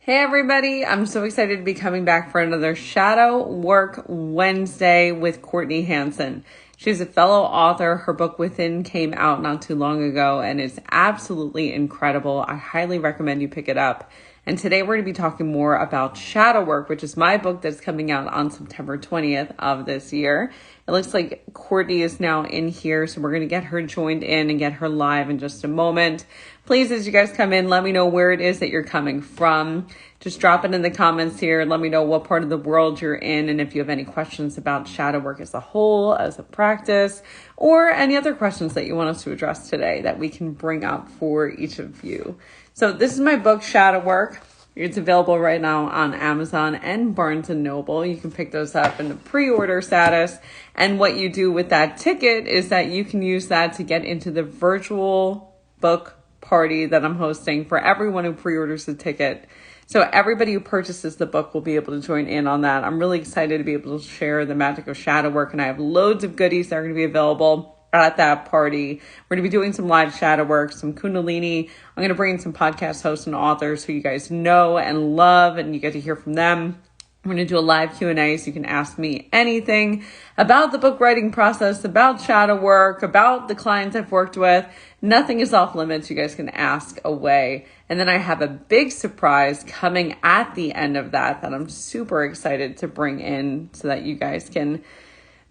Hey everybody, I'm so excited to be coming back for another Shadow Work Wednesday with Courtney Hanson. She's a fellow author. Her book Within came out not too long ago and it's absolutely incredible. I highly recommend you pick it up. And today we're going to be talking more about Shadow Work, which is my book that's coming out on September 20th of this year. It looks like Courtney is now in here, so we're going to get her joined in and get her live in just a moment. Please, as you guys come in, let me know where it is that you're coming from. Just drop it in the comments here. Let me know what part of the world you're in and if you have any questions about shadow work as a whole, as a practice, or any other questions that you want us to address today that we can bring up for each of you. So this is my book, Shadow Work. It's available right now on Amazon and Barnes & Noble. You can pick those up in the pre-order status. And what you do with that ticket is that you can use that to get into the virtual book party that I'm hosting for everyone who pre-orders the ticket. So everybody who purchases the book will be able to join in on that. I'm really excited to be able to share the magic of shadow work, and I have loads of goodies that are going to be available at that party. We're going to be doing some live shadow work, some Kundalini. I'm going to bring in some podcast hosts and authors who you guys know and love, and you get to hear from them. I'm going to do a live Q&A so you can ask me anything about the book writing process, about shadow work, about the clients I've worked with. Nothing is off limits. You guys can ask away. And then I have a big surprise coming at the end of that I'm super excited to bring in so that you guys can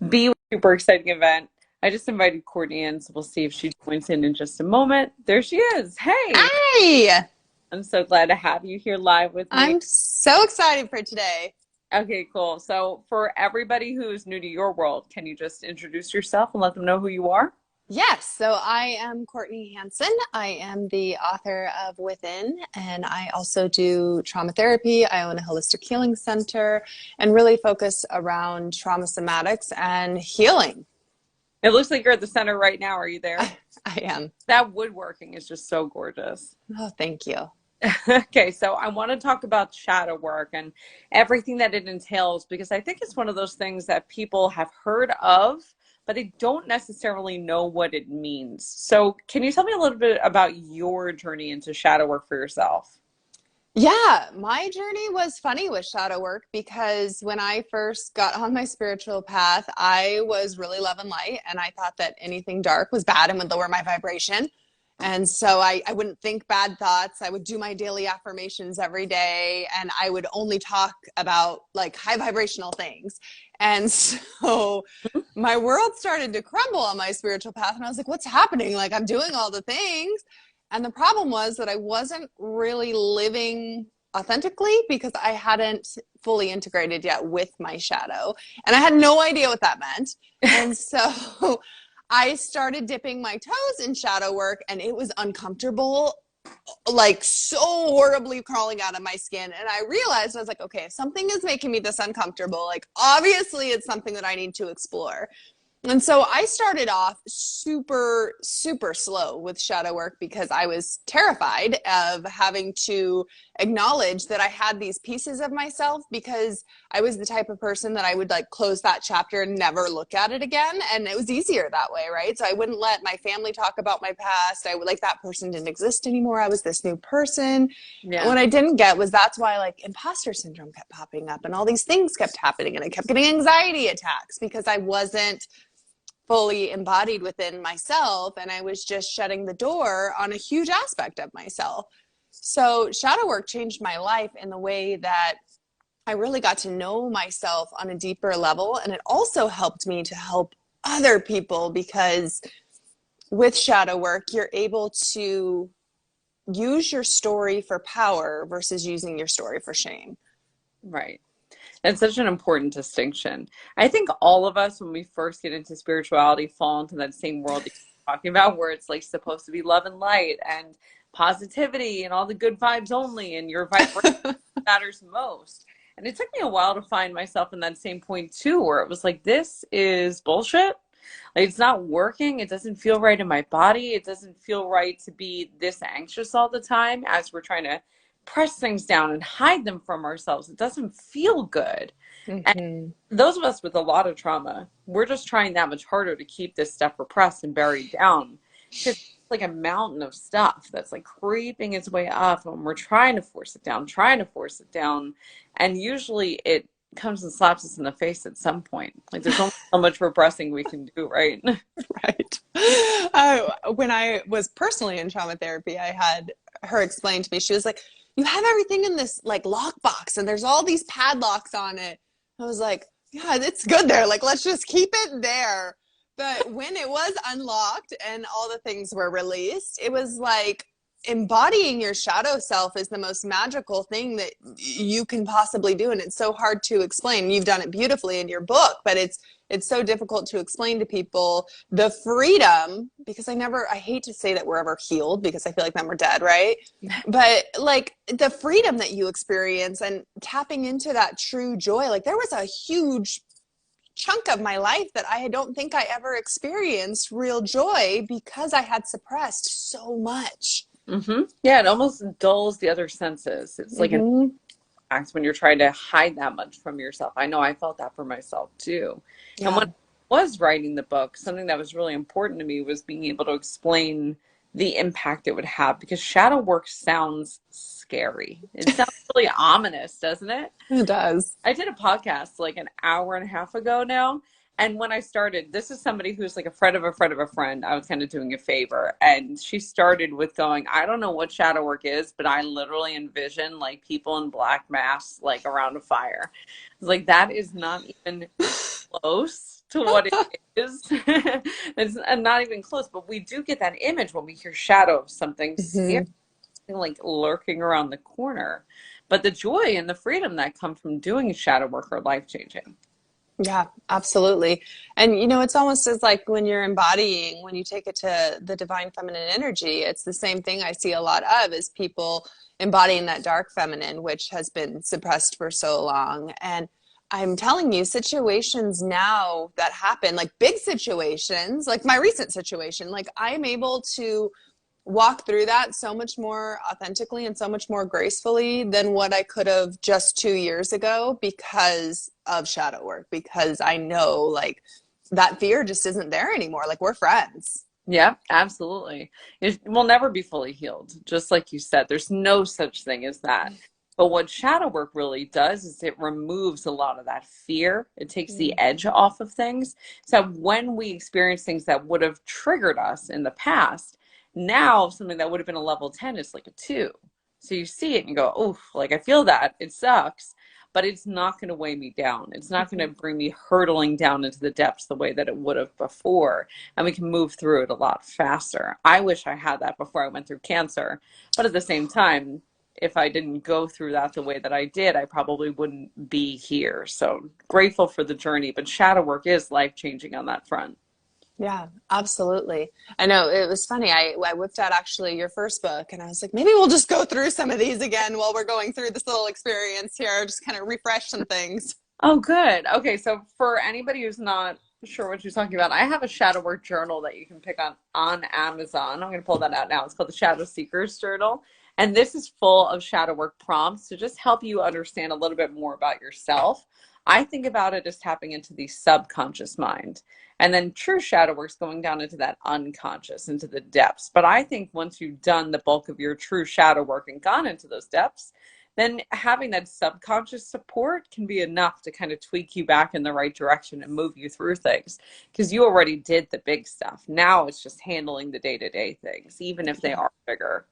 be with a super exciting event. I just invited Courtney in, so we'll see if she joins in just a moment. There she is. Hey. Hi. I'm so glad to have you here live with me. I'm so excited for today. Okay, cool. So for everybody who's new to your world, can you just introduce yourself and let them know who you are? Yes, so I am Courtney Hanson. I am the author of Within, and I also do trauma therapy. I own a holistic healing center and really focus around trauma somatics and healing. It looks like you're at the center right now. Are you there? I am. That woodworking is just so gorgeous. Oh, thank you. Okay, so I want to talk about shadow work and everything that it entails, because I think it's one of those things that people have heard of, but they don't necessarily know what it means. So can you tell me a little bit about your journey into shadow work for yourself? Yeah, my journey was funny with shadow work because when I first got on my spiritual path, I was really love and light, and I thought that anything dark was bad and would lower my vibration. And so I wouldn't think bad thoughts. I would do my daily affirmations every day, and I would only talk about like high vibrational things. And so my world started to crumble on my spiritual path, and I was like, what's happening? Like, I'm doing all the things. And the problem was that I wasn't really living authentically because I hadn't fully integrated yet with my shadow. And I had no idea what that meant. And so I started dipping my toes in shadow work, and it was uncomfortable, like so horribly crawling out of my skin. And I realized, I was like, okay, if something is making me this uncomfortable, like obviously it's something that I need to explore. And so I started off super, super slow with shadow work because I was terrified of having to acknowledge that I had these pieces of myself, because I was the type of person that I would like close that chapter and never look at it again. And it was easier that way, right? So I wouldn't let my family talk about my past. I would like, that person didn't exist anymore. I was this new person. Yeah. And what I didn't get was that's why like imposter syndrome kept popping up and all these things kept happening. And I kept getting anxiety attacks because I wasn't fully embodied within myself, and I was just shutting the door on a huge aspect of myself. So shadow work changed my life in the way that I really got to know myself on a deeper level, and it also helped me to help other people, because with shadow work you're able to use your story for power versus using your story for shame. Right. It's such an important distinction. I think all of us, when we first get into spirituality, fall into that same world that you're talking about, where it's like supposed to be love and light and positivity and all the good vibes only, and your vibration matters most. And it took me a while to find myself in that same point too, where it was like, this is bullshit. Like, it's not working. It doesn't feel right in my body. It doesn't feel right to be this anxious all the time as we're trying to press things down and hide them from ourselves. It doesn't feel good. And those of us with a lot of trauma, we're just trying that much harder to keep this stuff repressed and buried down. Because like a mountain of stuff that's like creeping its way up, and we're trying to force it down, trying to force it down. And usually it comes and slaps us in the face at some point. Like there's only so much repressing we can do, right? Right. When I was personally in trauma therapy, I had her explain to me, she was like, you have everything in this like lockbox and there's all these padlocks on it. I was like, yeah, it's good there. Like, let's just keep it there. But when it was unlocked and all the things were released, it was like embodying your shadow self is the most magical thing that you can possibly do. And it's so hard to explain. You've done it beautifully in your book, but it's so difficult to explain to people the freedom, because I hate to say that we're ever healed because I feel like then we're dead, right? But like the freedom that you experience and tapping into that true joy, like there was a huge chunk of my life that I don't think I ever experienced real joy because I had suppressed so much. Mm-hmm. Yeah, it almost dulls the other senses. It's like an act when you're trying to hide that much from yourself. I know I felt that for myself too. Yeah. And when I was writing the book, something that was really important to me was being able to explain the impact it would have, because shadow work sounds scary. It sounds really ominous, doesn't it? It does. I did a podcast like an hour and a half ago now. And when I started, this is somebody who's like a friend of a friend of a friend. I was kind of doing a favor. And she started with going, I don't know what shadow work is, but I literally envision like people in black masks, like around a fire. I was like, that is not even close to what it is. It's not even close, but we do get that image when we hear shadow of something scary, like lurking around the corner. But the joy and the freedom that come from doing shadow work are life-changing. Yeah, absolutely. And it's almost as like when you're embodying, when you take it to the divine feminine energy, it's the same thing I see a lot of is people embodying that dark feminine, which has been suppressed for so long. And I'm telling you, situations now that happen, like big situations, like my recent situation, like I'm able to walk through that so much more authentically and so much more gracefully than what I could have just 2 years ago because of shadow work, because I know like that fear just isn't there anymore. Like we're friends. Yeah, absolutely. It will never be fully healed. Just like you said, there's no such thing as that. But what shadow work really does is it removes a lot of that fear. It takes the edge off of things. So when we experience things that would have triggered us in the past, now something that would have been a level 10 is like a 2. So you see it and you go, oh, like I feel that. It sucks, but it's not going to weigh me down. It's not going to bring me hurtling down into the depths the way that it would have before. And we can move through it a lot faster. I wish I had that before I went through cancer. But at the same time, if I didn't go through that the way that I did, I probably wouldn't be here. So grateful for the journey, but shadow work is life-changing on that front. Yeah, absolutely. I know it was funny. I whipped out actually your first book and I was like, maybe we'll just go through some of these again while we're going through this little experience here, just kind of refresh some things. Oh, good. Okay, so for anybody who's not sure what you're talking about, I have a shadow work journal that you can pick on Amazon. I'm going to pull that out now. It's called the Shadow Seekers Journal. And this is full of shadow work prompts to just help you understand a little bit more about yourself. I think about it as tapping into the subconscious mind. And then true shadow work's going down into that unconscious, into the depths. But I think once you've done the bulk of your true shadow work and gone into those depths, then having that subconscious support can be enough to kind of tweak you back in the right direction and move you through things, because you already did the big stuff. Now it's just handling the day-to-day things, even if they are bigger.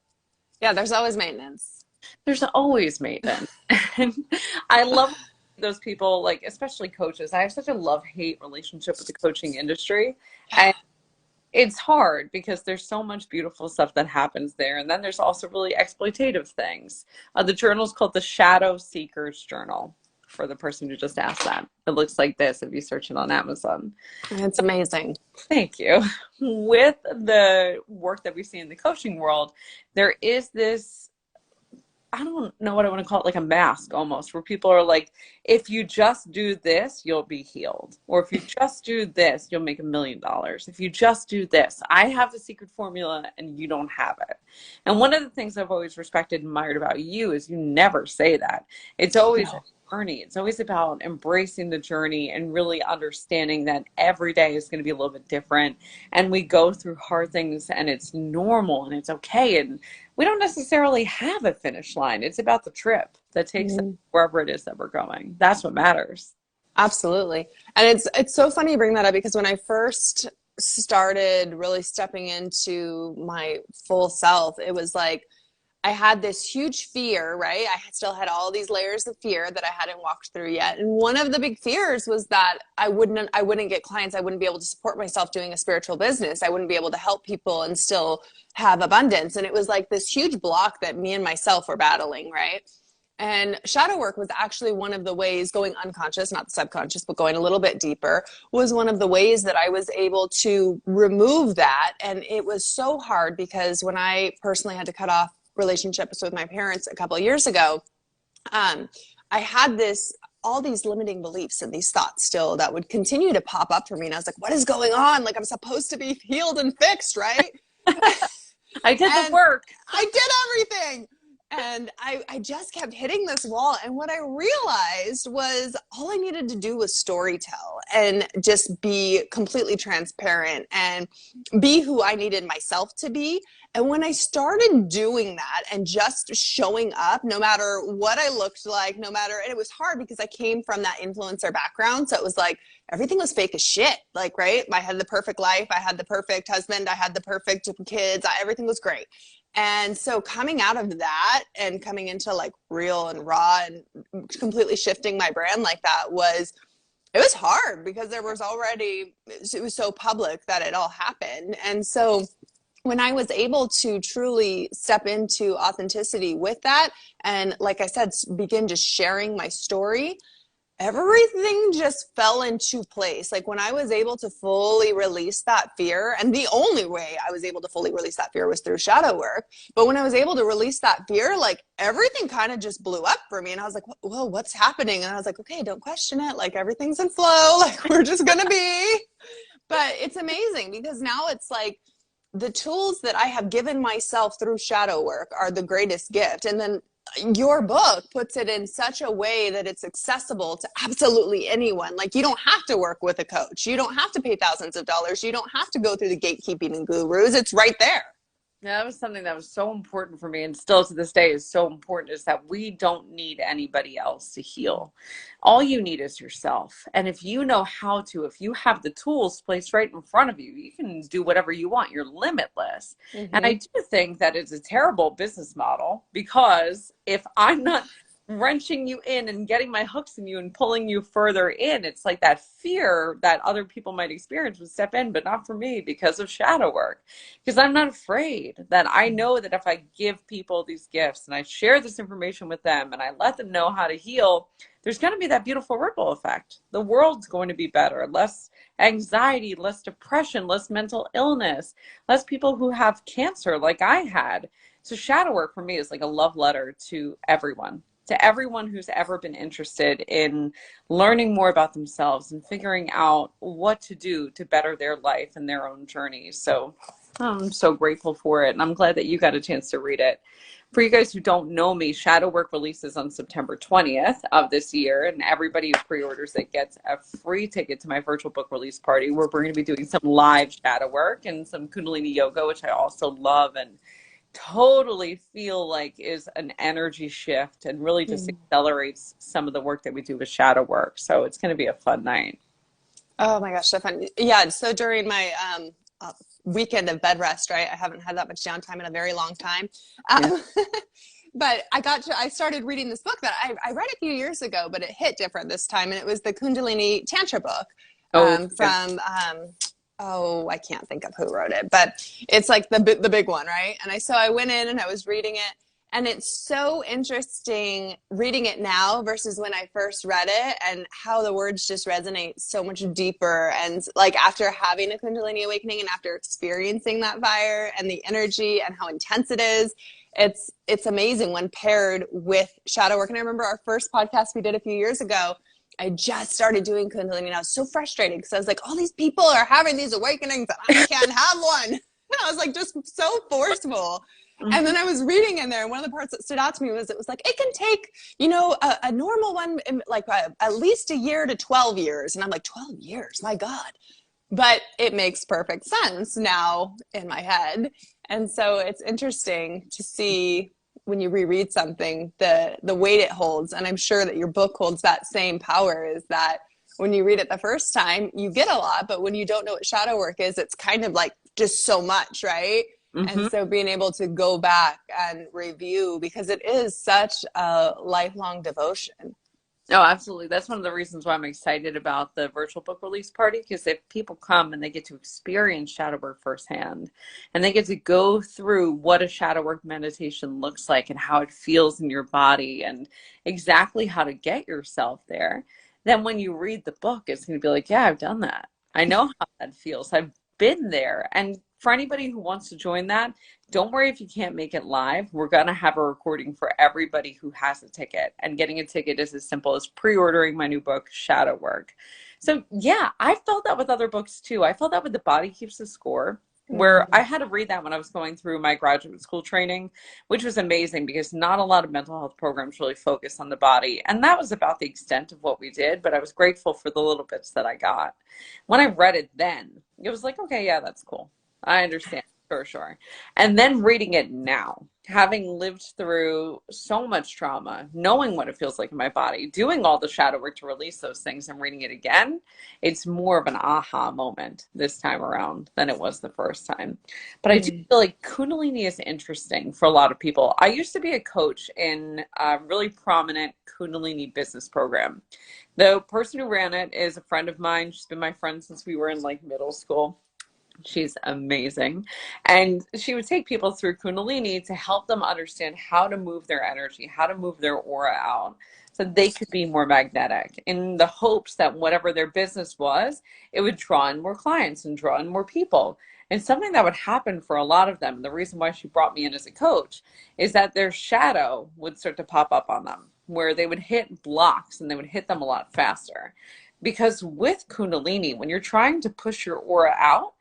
Yeah, there's always maintenance. There's always maintenance. And I love those people, like especially coaches. I have such a love-hate relationship with the coaching industry. And it's hard because there's so much beautiful stuff that happens there. And then there's also really exploitative things. The journal's called the Shadow Seekers Journal, for the person who just asked that. It looks like this if you search it on Amazon. It's amazing. Thank you. With the work that we see in the coaching world, there is this, I don't know what I want to call it, like a mask almost, where people are like, if you just do this, you'll be healed. Or if you just do this, you'll make $1 million. If you just do this, I have the secret formula and you don't have it. And one of the things I've always respected and admired about you is you never say that. It's always, journey. It's always about embracing the journey and really understanding that every day is going to be a little bit different. And we go through hard things and it's normal and it's okay. And we don't necessarily have a finish line. It's about the trip that takes us wherever it is that we're going. That's what matters. Absolutely. And it's so funny you bring that up, because when I first started really stepping into my full self, it was like I had this huge fear, right? I still had all these layers of fear that I hadn't walked through yet. And one of the big fears was that I wouldn't get clients. I wouldn't be able to support myself doing a spiritual business. I wouldn't be able to help people and still have abundance. And it was like this huge block that me and myself were battling, right? And shadow work was actually one of the ways, going unconscious, not the subconscious, but going a little bit deeper, was one of the ways that I was able to remove that. And it was so hard because when I personally had to cut off relationships with my parents a couple of years ago, I had all these limiting beliefs and these thoughts still that would continue to pop up for me. And I was like, what is going on? Like, I'm supposed to be healed and fixed, right? I did the work. I did everything. And I just kept hitting this wall. And what I realized was all I needed to do was storytell and just be completely transparent and be who I needed myself to be. And when I started doing that and just showing up, no matter what I looked like, and it was hard because I came from that influencer background. So it was like, everything was fake as shit. Like, right? I had the perfect life. I had the perfect husband. I had the perfect kids. Everything was great. And so coming out of that and coming into like real and raw and completely shifting my brand like that it was hard because it was so public that it all happened. And so when I was able to truly step into authenticity with that, and like I said, begin just sharing my story, everything just fell into place. Like when I was able to fully release that fear, and the only way I was able to fully release that fear was through shadow work. But when I was able to release that fear, like everything kind of just blew up for me. And I was like, well, what's happening? And I was like, okay, don't question it. Like everything's in flow. Like we're just going to be. But it's amazing because now it's like the tools that I have given myself through shadow work are the greatest gift. And then your book puts it in such a way that it's accessible to absolutely anyone. Like you don't have to work with a coach. You don't have to pay thousands of dollars. You don't have to go through the gatekeeping and gurus. It's right there. Yeah, that was something that was so important for me and still to this day is so important, is that we don't need anybody else to heal. All you need is yourself. And if you know how to, if you have the tools placed right in front of you, you can do whatever you want. You're limitless. And I do think that it's a terrible business model, because if I'm not wrenching you in and getting my hooks in you and pulling you further in, it's like that fear that other people might experience would step in, but not for me because of shadow work. Because I'm not afraid. That I know that if I give people these gifts and I share this information with them and I let them know how to heal, there's going to be that beautiful ripple effect. The world's going to be better. Less anxiety, less depression, less mental illness, less people who have cancer like I had. So shadow work for me is like a love letter to everyone. To everyone who's ever been interested in learning more about themselves and figuring out what to do to better their life and their own journey. So I'm so grateful for it. And I'm glad that you got a chance to read it. For you guys who don't know me, Shadow Work releases on September 20th of this year. And everybody who pre-orders it gets a free ticket to my virtual book release party, where we're going to be doing some live shadow work and some Kundalini yoga, which I also love and totally feel like is an energy shift and really just accelerates some of the work that we do with shadow work. So it's going to be a fun night. Oh my gosh, so fun. Yeah. So during my weekend of bed rest, right? I haven't had that much downtime in a very long time. But I started reading this book that I read a few years ago, but it hit different this time. And it was the Kundalini Tantra book I can't think of who wrote it, but it's like the big one, right? And so I went in and I was reading it, and it's so interesting reading it now versus when I first read it, and how the words just resonate so much deeper. And like after having a Kundalini awakening and after experiencing that fire and the energy and how intense it is, it's amazing when paired with shadow work. And I remember our first podcast we did a few years ago, I just started doing Kundalini and I was so frustrated because I was like, all these people are having these awakenings and I can't have one. And I was like, just so forceful. And then I was reading in there, and one of the parts that stood out to me was, it was like, it can take, a normal one, like at least a year to 12 years. And I'm like, 12 years, my God. But it makes perfect sense now in my head. And so it's interesting to see when you reread something, the weight it holds. And I'm sure that your book holds that same power, is that when you read it the first time, you get a lot, but when you don't know what shadow work is, it's kind of like just so much, right? And so being able to go back and review, because it is such a lifelong devotion. No, absolutely. That's one of the reasons why I'm excited about the virtual book release party, because if people come and they get to experience shadow work firsthand, and they get to go through what a shadow work meditation looks like and how it feels in your body and exactly how to get yourself there, then when you read the book, it's going to be like, yeah, I've done that. I know how that feels. I've been there. And for anybody who wants to join that, don't worry if you can't make it live. We're going to have a recording for everybody who has a ticket. And getting a ticket is as simple as pre-ordering my new book, Shadow Work. So yeah, I felt that with other books too. I felt that with The Body Keeps the Score, where I had to read that when I was going through my graduate school training, which was amazing because not a lot of mental health programs really focus on the body. And that was about the extent of what we did, but I was grateful for the little bits that I got. When I read it then, it was like, okay, yeah, that's cool. I understand, for sure. And then reading it now, having lived through so much trauma, knowing what it feels like in my body, doing all the shadow work to release those things and reading it again, it's more of an aha moment this time around than it was the first time. But I do feel like Kundalini is interesting for a lot of people. I used to be a coach in a really prominent Kundalini business program. The person who ran it is a friend of mine. She's been my friend since we were in like middle school. She's amazing. And she would take people through Kundalini to help them understand how to move their energy, how to move their aura out so they could be more magnetic, in the hopes that whatever their business was, it would draw in more clients and draw in more people. And something that would happen for a lot of them, the reason why she brought me in as a coach, is that their shadow would start to pop up on them, where they would hit blocks and they would hit them a lot faster. Because with Kundalini, when you're trying to push your aura out,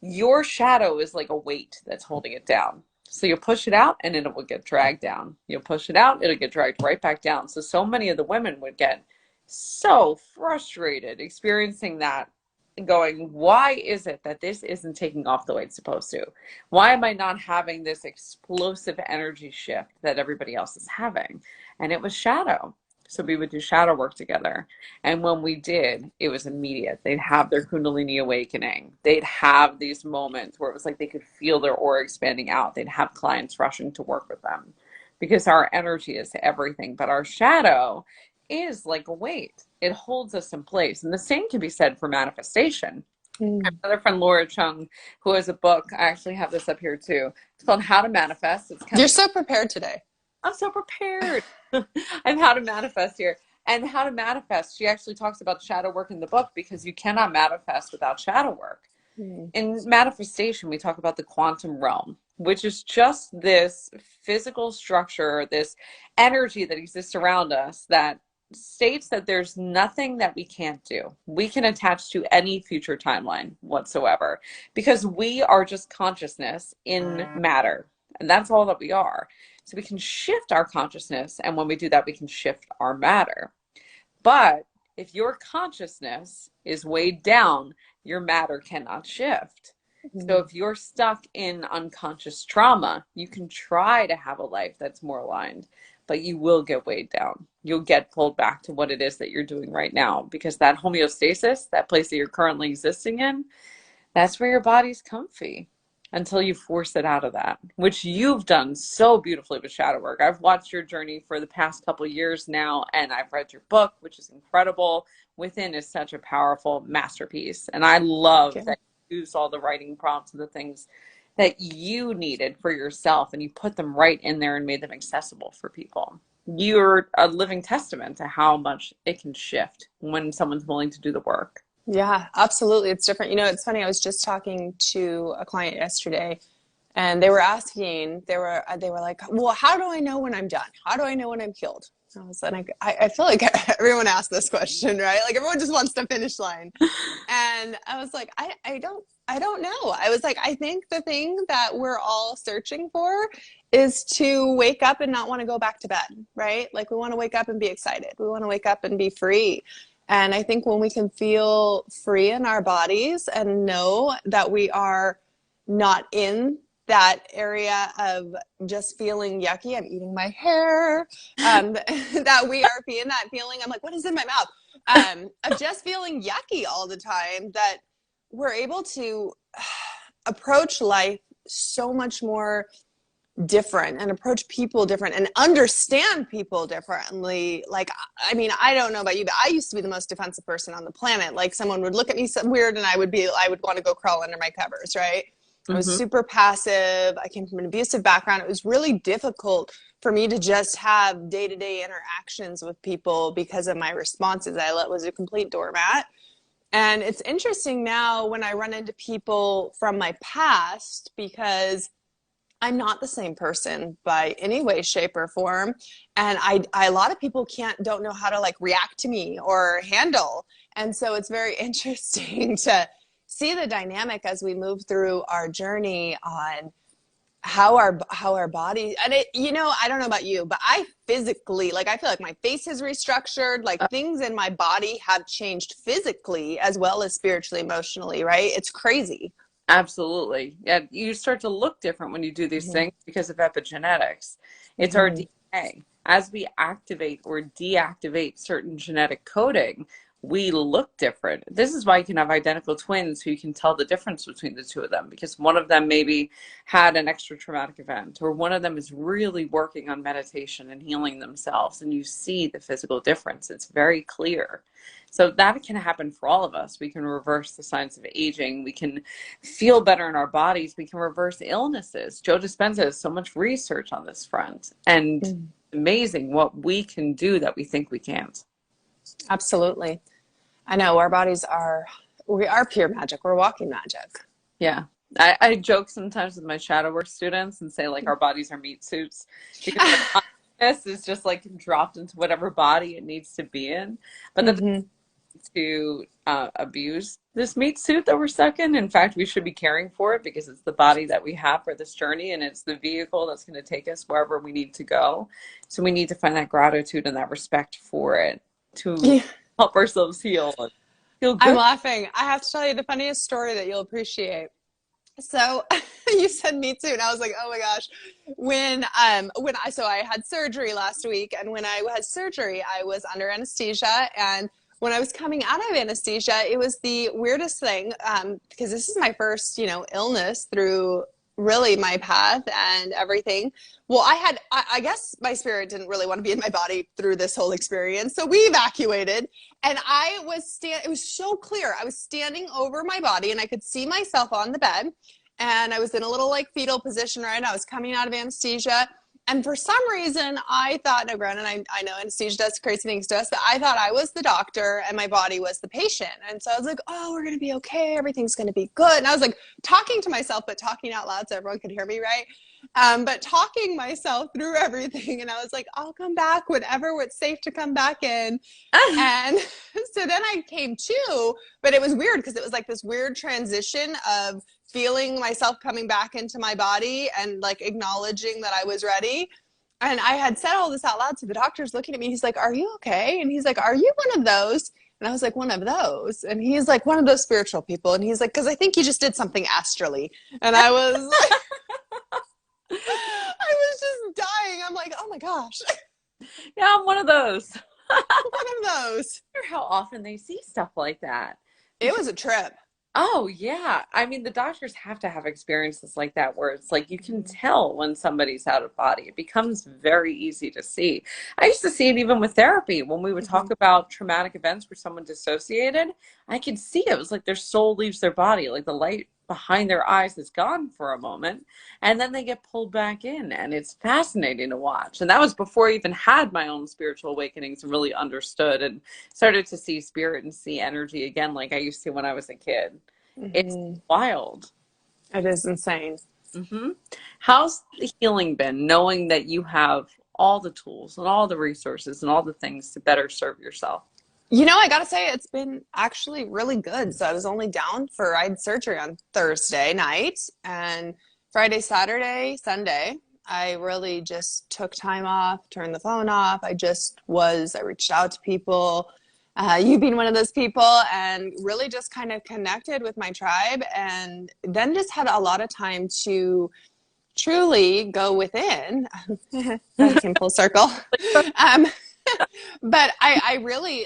your shadow is like a weight that's holding it down. So you'll push it out and it will get dragged down. You'll push it out, it'll get dragged right back down. So many of the women would get so frustrated experiencing that and going, why is it that this isn't taking off the way it's supposed to? Why am I not having this explosive energy shift that everybody else is having? And it was shadow. So we would do shadow work together. And when we did, it was immediate. They'd have their Kundalini awakening. They'd have these moments where it was like they could feel their aura expanding out. They'd have clients rushing to work with them because our energy is everything. But our shadow is like a weight. It holds us in place. And the same can be said for manifestation. Another friend, Laura Chung, who has a book. I actually have this up here too. It's called How to Manifest. You're so prepared today. I'm so prepared. I'm How to Manifest here. And How to Manifest, she actually talks about shadow work in the book because you cannot manifest without shadow work. In manifestation, we talk about the quantum realm, which is just this physical structure, this energy that exists around us that states that there's nothing that we can't do. We can attach to any future timeline whatsoever because we are just consciousness in matter. And that's all that we are. So we can shift our consciousness, and when we do that, we can shift our matter. But if your consciousness is weighed down, your matter cannot shift. So if you're stuck in unconscious trauma, you can try to have a life that's more aligned, but you will get weighed down. You'll get pulled back to what it is that you're doing right now, because that homeostasis, that place that you're currently existing in, that's where your body's comfy. Until you force it out of that, which you've done so beautifully with shadow work. I've watched your journey for the past couple of years now, and I've read your book, which is incredible. Within is such a powerful masterpiece. And I love that you used all the writing prompts and the things that you needed for yourself, and you put them right in there and made them accessible for people. You're a living testament to how much it can shift when someone's willing to do the work. Yeah, absolutely. It's different. It's funny. I was just talking to a client yesterday, and they were asking, they were like, well, how do I know when I'm done? How do I know when I'm healed? And I was like, I feel like everyone asks this question, right? Like everyone just wants the finish line. And I was like, I don't know. I was like, I think the thing that we're all searching for is to wake up and not want to go back to bed, right? Like we want to wake up and be excited. We want to wake up and be free. And I think when we can feel free in our bodies and know that we are not in that area of just feeling yucky, I'm eating my hair, that we are feeling that feeling, I'm like, what is in my mouth? Of just feeling yucky all the time, that we're able to approach life so much more different and approach people different and understand people differently. Like, I mean, I don't know about you, but I used to be the most defensive person on the planet. Like someone would look at me so weird and I would want to go crawl under my covers, right? I was super passive. I came from an abusive background. It was really difficult for me to just have day-to-day interactions with people because of my responses. I was a complete doormat. And it's interesting now when I run into people from my past, because I'm not the same person by any way, shape, or form. And a lot of people don't know how to like react to me or handle. And so it's very interesting to see the dynamic as we move through our journey on how our body, and it, you know, I don't know about you, but I physically, like, I feel like my face is restructured, like things in my body have changed physically as well as spiritually, emotionally, right? It's crazy. Absolutely. Yeah, you start to look different when you do these things because of epigenetics. It's our DNA. As we activate or deactivate certain genetic coding, we look different. This is why you can have identical twins who you can tell the difference between the two of them, because one of them maybe had an extra traumatic event, or one of them is really working on meditation and healing themselves, and you see the physical difference. It's very clear. So that can happen for all of us. We can reverse the signs of aging. We can feel better in our bodies. We can reverse illnesses. Joe Dispenza has so much research on this front, and amazing what we can do that we think we can't. Absolutely. I know we are pure magic. We're walking magic. Yeah. I joke sometimes with my shadow work students and say like our bodies are meat suits, because the consciousness is just like dropped into whatever body it needs to be in. But the to abuse this meat suit that we're stuck in. In fact, we should be caring for it because it's the body that we have for this journey, and it's the vehicle that's going to take us wherever we need to go. So we need to find that gratitude and that respect for it to help ourselves heal and feel good. I'm laughing. I have to tell you the funniest story that you'll appreciate. So you said me too, and I was like, oh my gosh. So I had surgery last week, and when I had surgery, I was under anesthesia, and when I was coming out of anesthesia, it was the weirdest thing, because this is my first, illness through really my path and everything. Well, I guess my spirit didn't really want to be in my body through this whole experience. So we evacuated, and it was so clear. I was standing over my body and I could see myself on the bed, and I was in a little like fetal position, right? I was coming out of anesthesia. And for some reason, I thought, no, granted, I know anesthesia does crazy things to us, but I thought I was the doctor and my body was the patient. And so I was like, oh, we're going to be okay. Everything's going to be good. And I was like talking to myself, but talking out loud so everyone could hear me, right? But talking myself through everything. And I was like, I'll come back whenever it's safe to come back in. And so then I came to, but it was weird because it was like this weird transition of feeling myself coming back into my body and like acknowledging that I was ready. And I had said all this out loud. So the doctor's looking at me. He's like, are you okay? And he's like, are you one of those? And I was like, one of those. And he's like, one of those spiritual people. And he's like, because I think you just did something astrally. And I was I was just dying. I'm like, oh my gosh. Yeah, I'm one of those. One of those. I wonder how often they see stuff like that. It was a trip. Oh, yeah. I mean, the doctors have to have experiences like that where it's like you can tell when somebody's out of body. It becomes very easy to see. I used to see it even with therapy when we would talk about traumatic events where someone dissociated. I could see it was like their soul leaves their body, like the light behind their eyes is gone for a moment, and then they get pulled back in, and it's fascinating to watch. And that was before I even had my own spiritual awakenings and really understood and started to see spirit and see energy again like I used to when I was a kid. It's wild. It is insane. How's the healing been, knowing that you have all the tools and all the resources and all the things to better serve yourself? I got to say, it's been actually really good. So I was only down I had surgery on Thursday night, and Friday, Saturday, Sunday, I really just took time off, turned the phone off. I reached out to people, you being one of those people, and really just kind of connected with my tribe, and then just had a lot of time to truly go within. That came full circle. Um, but I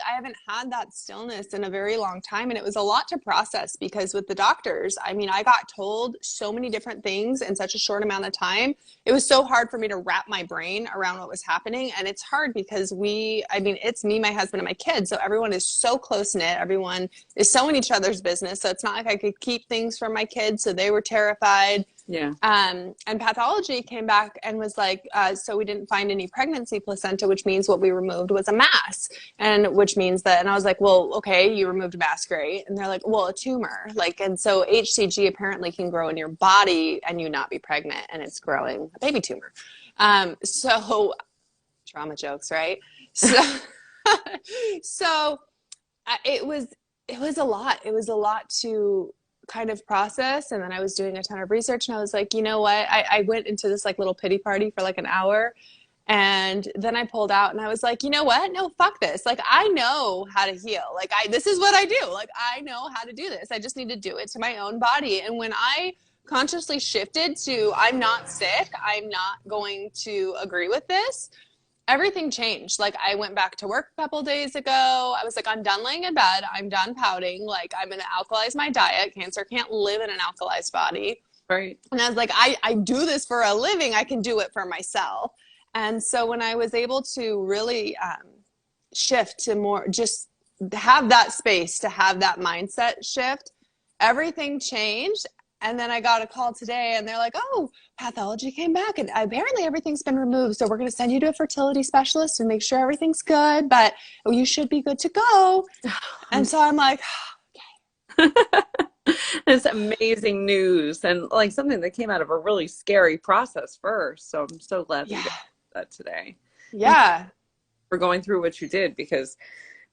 haven't had that stillness in a very long time. And it was a lot to process because with the doctors, I mean, I got told so many different things in such a short amount of time. It was so hard for me to wrap my brain around what was happening. And it's hard because it's me, my husband, and my kids. So everyone is so close knit. Everyone is so in each other's business. So it's not like I could keep things from my kids. So they were terrified. Yeah. And pathology came back and was like, so we didn't find any pregnancy placenta, which means what we removed was a mass. And which means that, and I was like, well, okay, you removed a mass, great. And they're like, well, a tumor. Like, and so HCG apparently can grow in your body and you not be pregnant, and it's growing a baby tumor. So trauma jokes, right? So, so it was a lot. It was a lot to kind of process. And then I was doing a ton of research, and I was like, you know what? I went into this like little pity party for like an hour. And then I pulled out and I was like, you know what? No, fuck this. Like, I know how to heal. Like, this is what I do. Like, I know how to do this. I just need to do it to my own body. And when I consciously shifted to, I'm not sick, I'm not going to agree with this, everything changed. Like, I went back to work a couple days ago. I was like, I'm done laying in bed. I'm done pouting. Like, I'm going to alkalize my diet. Cancer can't live in an alkalized body. Right. And I was like, I do this for a living. I can do it for myself. And so when I was able to really shift to more, just have that space to have that mindset shift, everything changed. And then I got a call today and they're like, oh, pathology came back and apparently everyth's been removed. So we're going to send you to a fertility specialist and make sure everything's good, but you should be good to go. And so I'm like, okay. It's amazing news, and like something that came out of a really scary process first. So I'm so glad that you got that today. Yeah. For going through what you did, because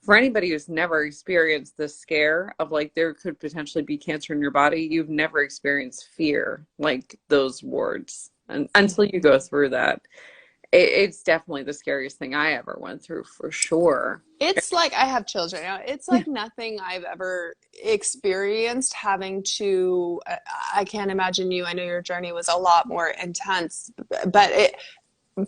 for anybody who's never experienced the scare of like there could potentially be cancer in your body, you've never experienced fear like those words, and until you go through that, it's definitely the scariest thing I ever went through, for sure. It's like, I have children now. It's like nothing I've ever experienced having to, I can't imagine you. I know your journey was a lot more intense, but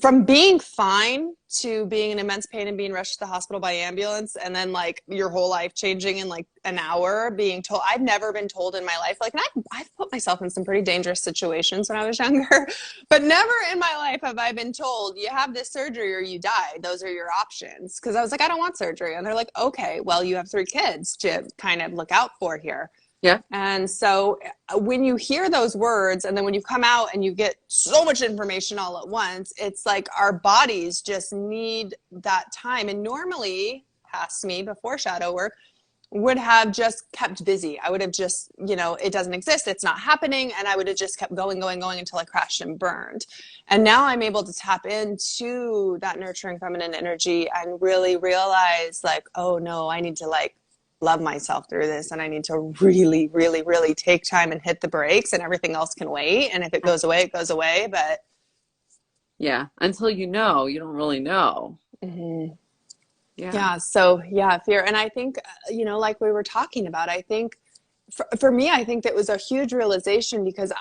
from being fine to being in immense pain and being rushed to the hospital by ambulance, and then like your whole life changing in like an hour, being told, I've never been told in my life, like, and I've put myself in some pretty dangerous situations when I was younger, but never in my life have I been told you have this surgery or you die. Those are your options. Cause I was like, I don't want surgery. And they're like, okay, well, you have 3 kids to kind of look out for here. Yeah. And so when you hear those words and then when you come out and you get so much information all at once, it's like our bodies just need that time. And normally, past me before shadow work, would have just kept busy. I would have just, it doesn't exist. It's not happening. And I would have just kept going until I crashed and burned. And now I'm able to tap into that nurturing feminine energy and really realize like, oh no, I need to like love myself through this, and I need to really, really, really take time and hit the brakes, and everything else can wait. And if it goes away, it goes away. But yeah, until you don't really know. Mm-hmm. Yeah. So yeah, fear. And I think, like we were talking about, I think for me, I think that was a huge realization because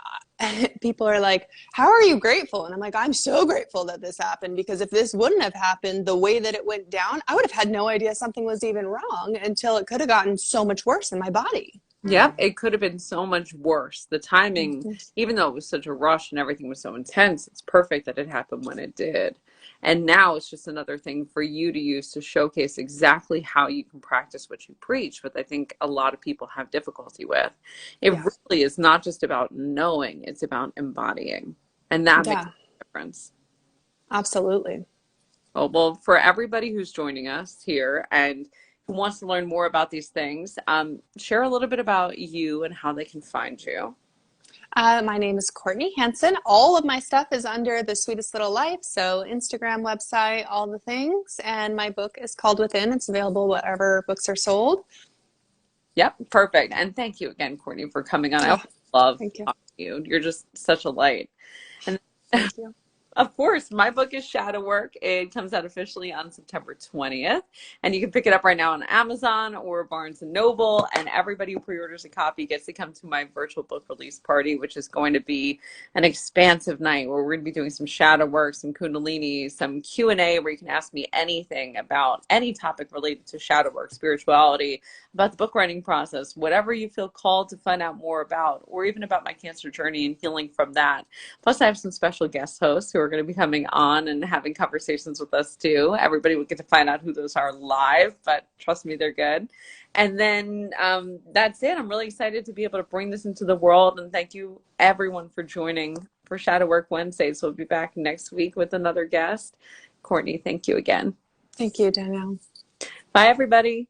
people are like, how are you grateful? And I'm like, I'm so grateful that this happened, because if this wouldn't have happened the way that it went down, I would have had no idea something was even wrong until it could have gotten so much worse in my body. Yep, it could have been so much worse. The timing, even though it was such a rush and everything was so intense, it's perfect that it happened when it did. And now it's just another thing for you to use to showcase exactly how you can practice what you preach, what I think a lot of people have difficulty with. It really is not just about knowing, it's about embodying. And that makes a difference. Absolutely. Well, for everybody who's joining us here and who wants to learn more about these things, share a little bit about you and how they can find you. My name is Courtney Hanson. All of my stuff is under The Sweetest Little Life. So Instagram, website, all the things. And my book is called Within. It's available wherever books are sold. Yep. Perfect. And thank you again, Courtney, for coming on. I love Thank you. talking to you. You're just such a light. And thank you. Of course, my book is Shadow Work. It comes out officially on September 20th, and you can pick it up right now on Amazon or Barnes and Noble. And everybody who pre-orders a copy gets to come to my virtual book release party, which is going to be an expansive night where we're going to be doing some shadow work, some kundalini, some Q&A where you can ask me anything about any topic related to shadow work, spirituality, about the book writing process, whatever you feel called to find out more about, or even about my cancer journey and healing from that. Plus, I have some special guest hosts who are going to be coming on and having conversations with us too. Everybody will get to find out who those are live, but trust me, they're good. And then that's it. I'm really excited to be able to bring this into the world. And thank you, everyone, for joining for Shadow Work Wednesday. So we'll be back next week with another guest. Courtney, thank you again. Thank you, Danielle. Bye, everybody.